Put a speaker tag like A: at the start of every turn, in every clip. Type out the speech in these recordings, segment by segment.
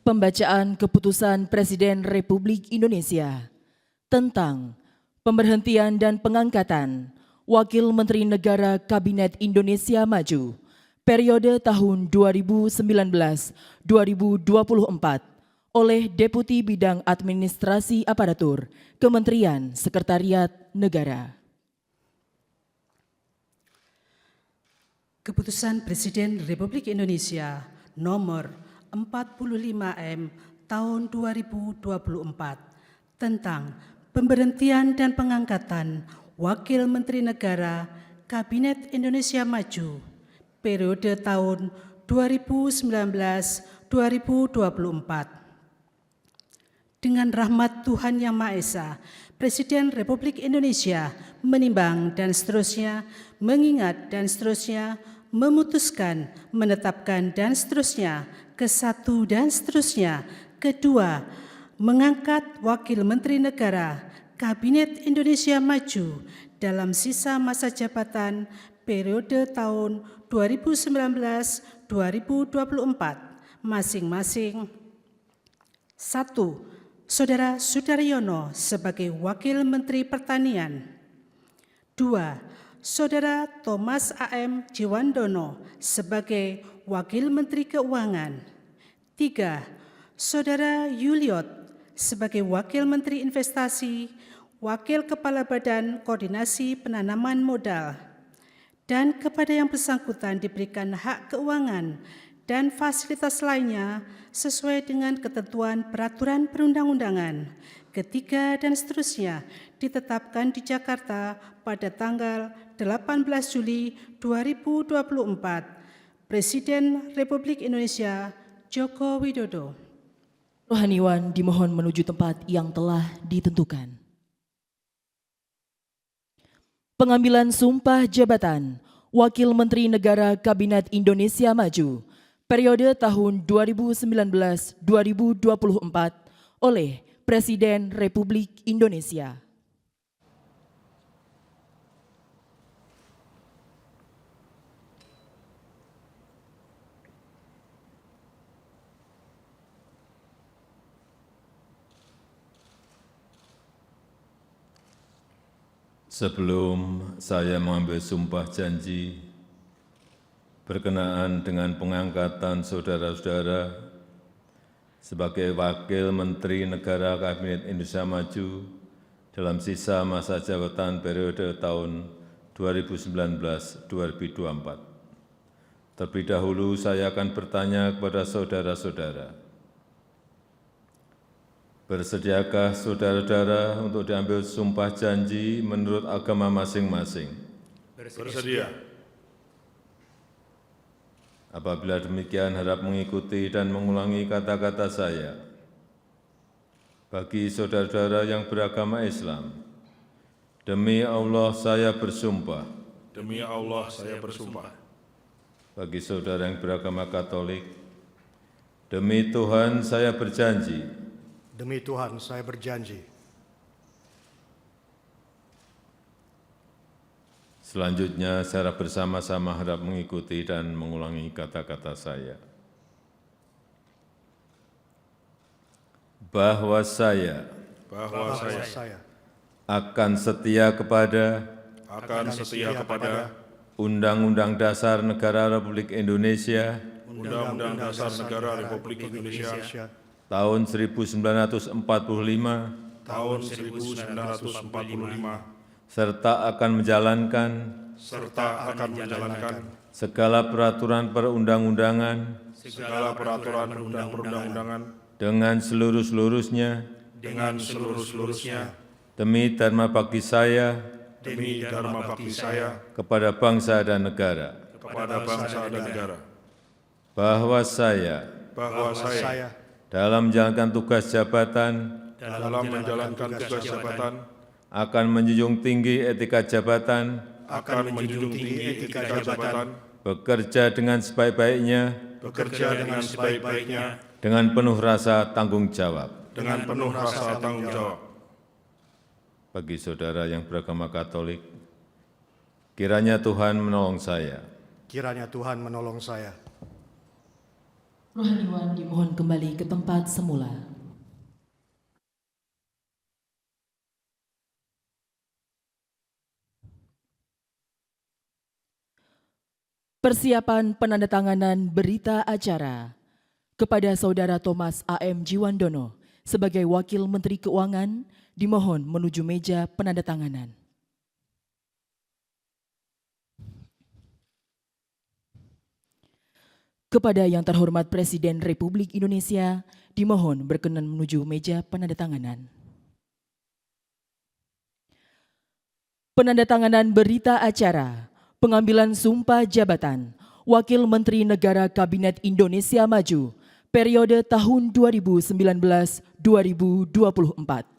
A: Pembacaan Keputusan Presiden Republik Indonesia tentang pemberhentian dan pengangkatan Wakil Menteri Negara Kabinet Indonesia Maju periode tahun 2019-2024 oleh Deputi Bidang Administrasi Aparatur Kementerian Sekretariat Negara.
B: Keputusan Presiden Republik Indonesia nomor 45M tahun 2024 tentang pemberhentian dan pengangkatan Wakil Menteri Negara Kabinet Indonesia Maju periode tahun 2019-2024. Dengan rahmat Tuhan Yang Maha Esa, Presiden Republik Indonesia menimbang dan seterusnya, mengingat dan seterusnya, memutuskan, menetapkan dan seterusnya, ke-1 dan seterusnya, kedua, mengangkat Wakil Menteri Negara Kabinet Indonesia Maju dalam sisa masa jabatan periode tahun 2019-2024 masing-masing. 1. Saudara Sudaryono sebagai Wakil Menteri Pertanian. 2. Saudara Thomas A.M. Jiwandono sebagai Wakil Menteri Keuangan. 3. Saudara Yuliot sebagai Wakil Menteri Investasi, Wakil Kepala Badan Koordinasi Penanaman Modal, dan kepada yang bersangkutan diberikan hak keuangan dan fasilitas lainnya sesuai dengan ketentuan peraturan perundang-undangan. Ketiga dan seterusnya ditetapkan di Jakarta pada tanggal 18 Juli 2024. Presiden Republik Indonesia Joko Widodo.
A: Rohaniwan dimohon menuju tempat yang telah ditentukan. Pengambilan sumpah jabatan Wakil Menteri Negara Kabinet Indonesia Maju periode tahun 2019-2024 oleh Presiden Republik Indonesia.
C: Sebelum saya mengambil sumpah janji berkenaan dengan pengangkatan saudara-saudara sebagai Wakil Menteri Negara Kabinet Indonesia Maju dalam sisa masa jabatan periode tahun 2019-2024. Terlebih dahulu saya akan bertanya kepada saudara-saudara, bersediakah saudara-saudara untuk diambil sumpah janji menurut agama masing-masing?
D: Bersedia.
C: Apabila demikian, harap mengikuti dan mengulangi kata-kata saya. Bagi saudara-saudara yang beragama Islam, demi Allah saya bersumpah.
D: Demi Allah saya bersumpah.
C: Bagi saudara yang beragama Katolik, demi Tuhan saya berjanji.
E: Demi Tuhan saya berjanji.
C: Selanjutnya, secara bersama-sama harap mengikuti dan mengulangi kata-kata saya. Bahwa saya akan setia kepada Undang-Undang Dasar Negara Republik Indonesia
D: Undang-Undang Dasar Negara Republik Indonesia
C: tahun 1945 serta akan menjalankan segala peraturan perundang-undangan dengan seluruh-seluruhnya demi dharma bakti saya kepada bangsa dan negara. Bahwa saya dalam menjalankan tugas jabatan akan menjunjung tinggi etika jabatan, bekerja dengan sebaik-baiknya, dengan penuh rasa tanggung jawab. Bagi saudara yang beragama Katolik, Kiranya Tuhan menolong saya.
E: Kiranya Tuhan menolong saya.
A: Rohaniwan dimohon kembali ke tempat semula. Persiapan penandatanganan berita acara kepada Saudara Thomas A.M. Jiwandono sebagai Wakil Menteri Keuangan dimohon menuju meja penandatanganan. Kepada yang terhormat Presiden Republik Indonesia dimohon berkenan menuju meja penandatanganan. Penandatanganan berita acara pengambilan sumpah jabatan Wakil Menteri Negara Kabinet Indonesia Maju periode tahun 2019-2024.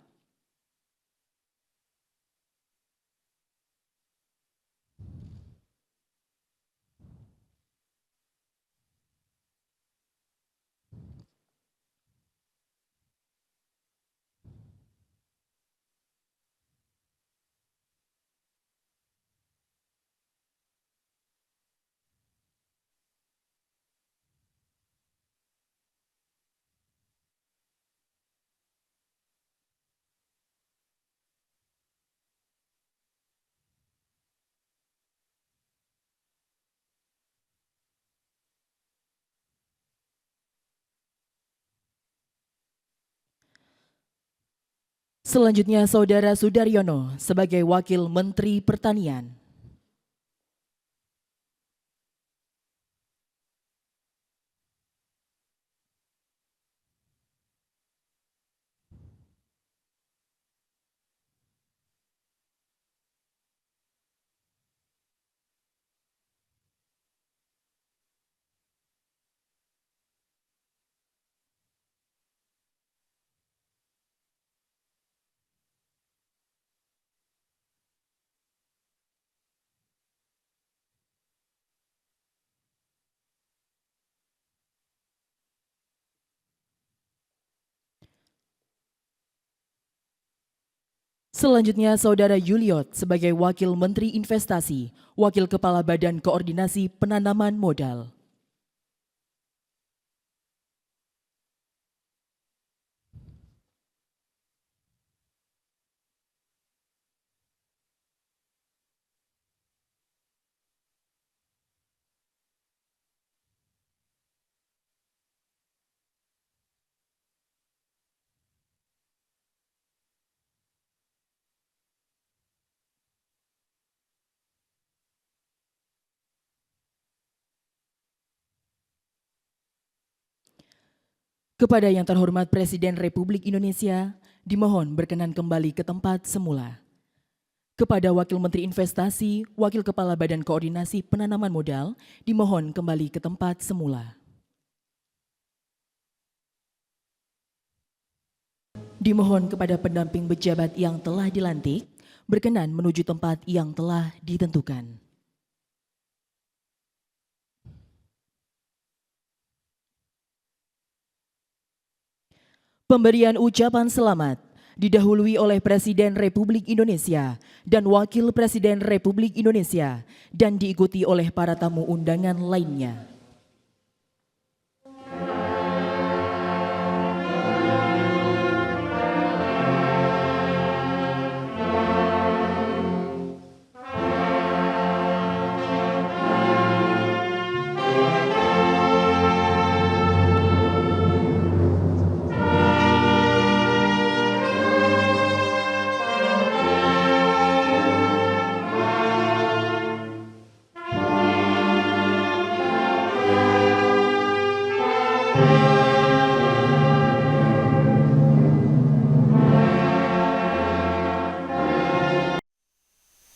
A: Selanjutnya Saudara Sudaryono sebagai Wakil Menteri Pertanian. Selanjutnya Saudara Yuliot sebagai Wakil Menteri Investasi, Wakil Kepala Badan Koordinasi Penanaman Modal. Kepada yang terhormat Presiden Republik Indonesia, dimohon berkenan kembali ke tempat semula. Kepada Wakil Menteri Investasi, Wakil Kepala Badan Koordinasi Penanaman Modal, dimohon kembali ke tempat semula. Dimohon kepada pendamping pejabat yang telah dilantik, berkenan menuju tempat yang telah ditentukan. Pemberian ucapan selamat didahului oleh Presiden Republik Indonesia dan Wakil Presiden Republik Indonesia dan diikuti oleh para tamu undangan lainnya.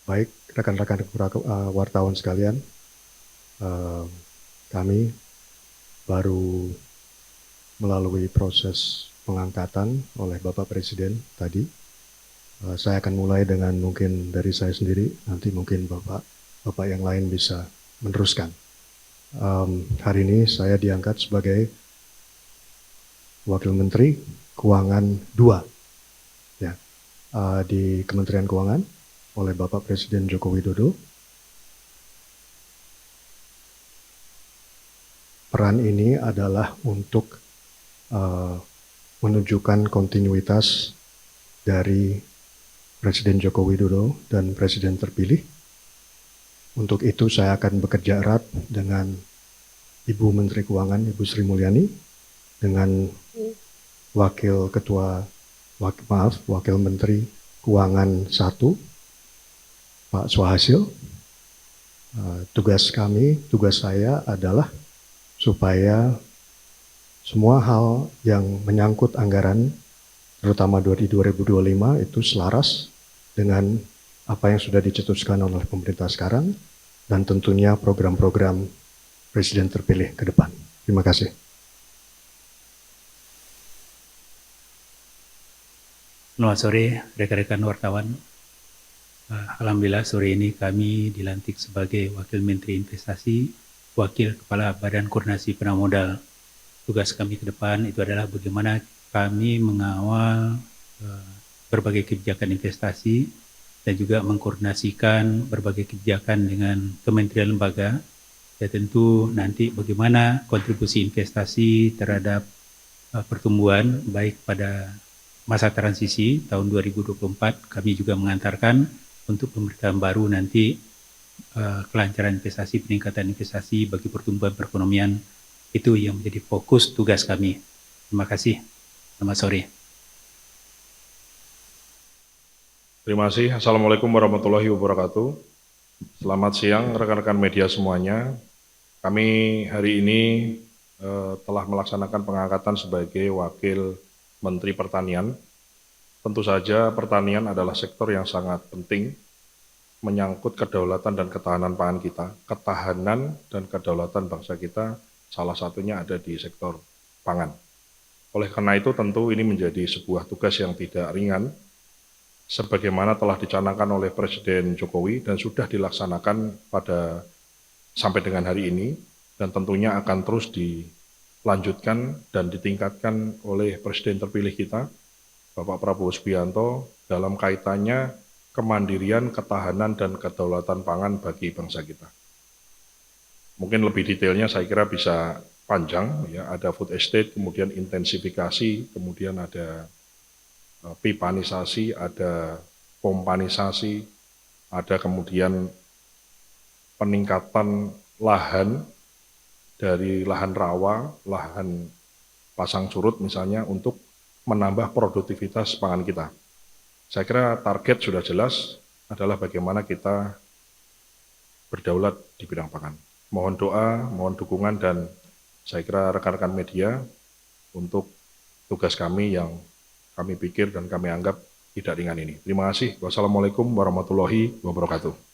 E: Baik, rekan-rekan wartawan sekalian, kami baru melalui proses pengangkatan oleh Bapak Presiden tadi. Saya akan mulai dengan mungkin dari saya sendiri, nanti mungkin Bapak yang lain bisa meneruskan. Hari ini saya diangkat sebagai Wakil Menteri Keuangan 2 ya, di Kementerian Keuangan oleh Bapak Presiden Joko Widodo. peran ini adalah untuk menunjukkan kontinuitas dari Presiden Joko Widodo dan Presiden terpilih. Untuk itu saya akan bekerja erat dengan Ibu Menteri Keuangan, Ibu Sri Mulyani, dengan Wakil Menteri Keuangan 1, Pak Swahasil. Tugas saya adalah supaya semua hal yang menyangkut anggaran, terutama di 2025, itu selaras dengan apa yang sudah dicetuskan oleh pemerintah sekarang, dan tentunya program-program Presiden terpilih ke depan. Terima kasih.
F: Selamat sore rekan-rekan wartawan. Alhamdulillah sore ini kami dilantik sebagai Wakil Menteri Investasi, Wakil Kepala Badan Koordinasi Penanaman Modal. Tugas kami ke depan itu adalah bagaimana kami mengawal berbagai kebijakan investasi dan juga mengkoordinasikan berbagai kebijakan dengan kementerian lembaga. Ya tentu nanti bagaimana kontribusi investasi terhadap pertumbuhan baik pada masa transisi tahun 2024 kami juga mengantarkan untuk pemerintahan baru nanti kelancaran investasi, peningkatan investasi bagi pertumbuhan perekonomian itu yang menjadi fokus tugas kami. Terima kasih. Selamat sore.
D: Terima kasih. Assalamualaikum warahmatullahi wabarakatuh. Selamat siang rekan-rekan media semuanya. Kami hari ini telah melaksanakan pengangkatan sebagai Wakil Menteri Pertanian. Tentu saja pertanian adalah sektor yang sangat penting menyangkut kedaulatan dan ketahanan pangan kita. Ketahanan dan kedaulatan bangsa kita salah satunya ada di sektor pangan. Oleh karena itu tentu ini menjadi sebuah tugas yang tidak ringan, sebagaimana telah dicanangkan oleh Presiden Jokowi dan sudah dilaksanakan sampai dengan hari ini, dan tentunya akan terus dilanjutkan dan ditingkatkan oleh Presiden terpilih kita, Bapak Prabowo Subianto, dalam kaitannya kemandirian, ketahanan, dan kedaulatan pangan bagi bangsa kita. Mungkin lebih detailnya saya kira bisa panjang, ya. Ada food estate, kemudian intensifikasi, kemudian ada pipanisasi, ada pompanisasi, ada kemudian peningkatan lahan dari lahan rawa, lahan pasang surut misalnya untuk menambah produktivitas pangan kita. Saya kira target sudah jelas adalah bagaimana kita berdaulat di bidang pangan. Mohon doa, mohon dukungan, dan saya kira rekan-rekan media untuk tugas kami yang kami pikir dan kami anggap tidak ringan ini. Terima kasih. Wassalamualaikum warahmatullahi wabarakatuh.